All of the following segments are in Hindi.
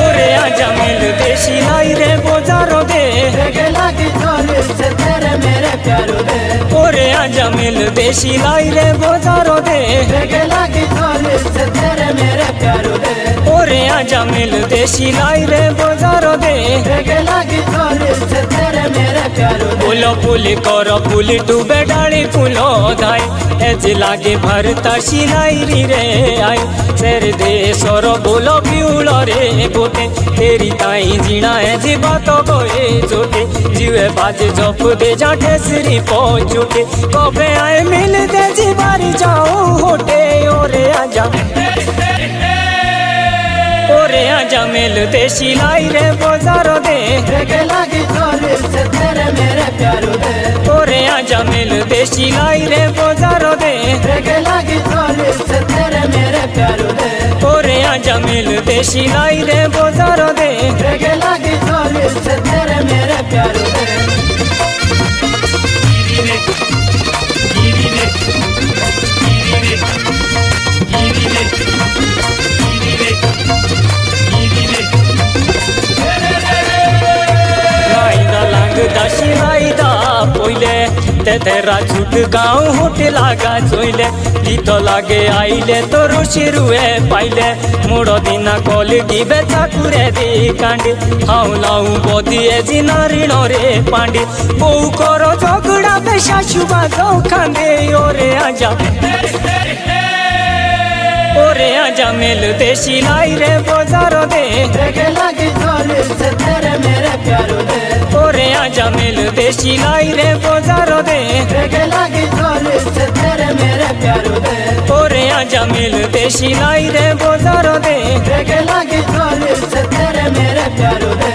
ओरे आजा मिल देसी लाई रे बोजारो दे लगी थोड़ी से तेरे मेरे प्यारो दे ओरे आजा मिल देसी लाई रे बोजारो दे लगी थोड़ी से तेरे मेरे प्यारो दे ओरे आजा मिल देसी लाई रे बोजारो दे लगी थोड़ी से तेरे मेरे प्यारो दे फूलो फूली करो फूली डूबे डाली फूलो धाई एज लागे भरता सिलाई रे आई शेर दे सोरो बोलो पिउलो रे बोटे तेरी ताई जीना है जी बातो गोए जोटे जीवे बाजे जप दे जाठे सिरी पहुंचुटे कबे आए मिल दे जी बारी जाओ होटे ओरे आजा मिल देसी लाई रे बोजारो दे लगी थोड़ी से तेरे मेरे प्यारो दे ओरे आजा मिल देसी लाई रे बोजारो दे लगी थोड़ी से तेरे मेरे प्यारो दे ओरे आजा मिल देसी लाई रे बोजारो दे लगी थोड़ी से तेरे मेरे प्यारो दे दासी वाईदा पोइले ते तेरा छूट गाँव होटे लागा जोइले गीत लागे आइले तो रुचि रुए पाइले मोड़ दिना कल गिबे ठाकुरे दी कांडी हाउ लाऊ बदिए जिना ऋण रे पांडी बौ करो झगड़ा बे शाशुबा दो खांदे ओरे आजा मिल देसी लाई रे बोजारो दे लगी थोड़ी से तेरे मेरे प्यारो दे ओरे आजा मिल देसी लाई रे बोजारो दे लगी थोड़ी से तेरे मेरे प्यारो दे ओरे आजा मिल देसी लाई रे बोजारो दे लगी थोड़ी से तेरे मेरे प्यारो दे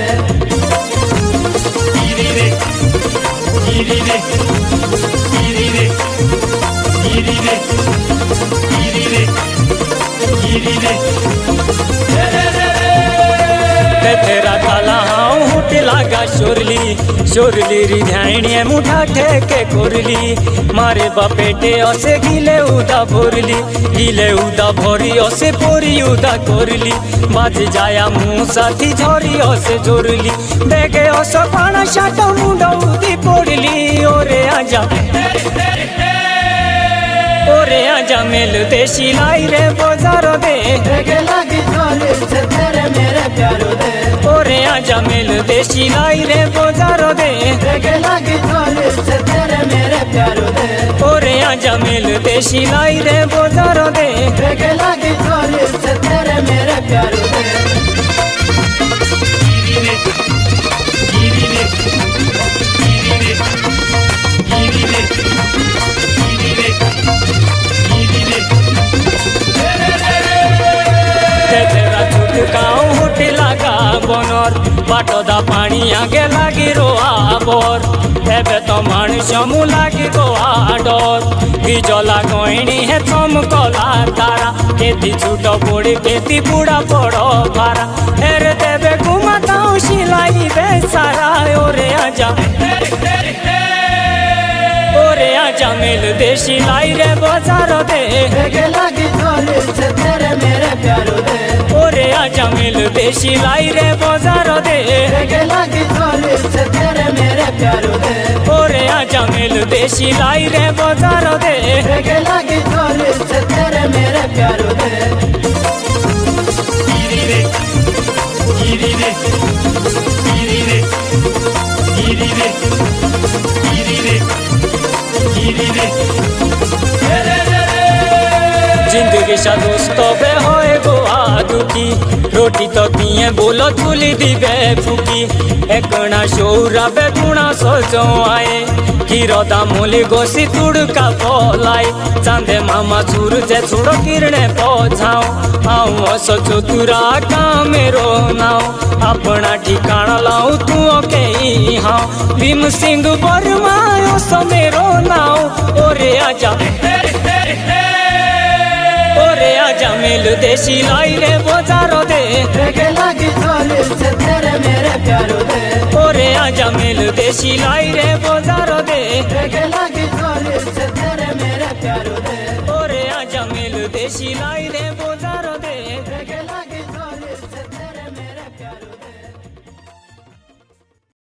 तेरा काला हाउ हुट लागा शोरली रिझाइणिये मुठा ठेके कोरली मारे बापेटे असे गिले उदा भरी असे पोरी उदा कोरली बाज जाया मु साथी झरी असे जोरली बेगे अस पाना शाट मुंड उदी पड़ली ओरे आजा मिल देसी लाई रे बोजारो दे लगी थोड़ी से तेरे मेरे प्यारो दे ओरे आजा मिल देसी लाई रे बोजारो दे लगी थोड़ी से तेरे मेरे प्यारो दे ओरे आजा मिल देसी लाई रे बोजारो दे लगी थोड़ी से तेरे मेरे प्यारो दे तेरा छूट गाँव होटे लागा बनर बाटदा पानी आगे लागी रोआबर एबे तो मनुष्य मु लागी गोआडर बिजला गईणी हे चमकला तारा केती छूट पड़ी केती बुढ़ा पड़ो पारा हेरे देवे घुमाताऊ सिलाई दे सारा ओरे आजा मिल देसी लाई रे बोजारो दे लगी थोड़ी से तेरे मेरे प्यारो दे ओरे आजा मिल देसी लाई रे बोजारो दे लगी थोड़ी से तेरे मेरे प्यारो दे ओरे आजा मिल देसी लाई रे बोजारो दे लगी थोड़ी से तेरे मेरे प्यारो दे जिंदगी सा दोस्त बे होए गो आदुकी रोटी तो किए बोलो चुली दिबे फुकी एकना शौरा बे गुणा सोचो आए किरोदा मोली गोसी तुड़का बोलाई चांदे मामा सूरजे छुड़ो किरणे पहुंचाओ आऊं असो चतुरा का मेरो नाव अपना ठिकाना लाऊं तू के हाँ भीम सिंह वर्मा सो मेरो नाव ओरे आजा मिल देसी लाई रे बोजारो दे लगी थोड़ी से तेरे मेरे प्यारो दे ओरे आजा मिल देसी लाई रे बोजारो दे लगी थोड़ी से तेरे मेरे प्यारो दे। सिलाई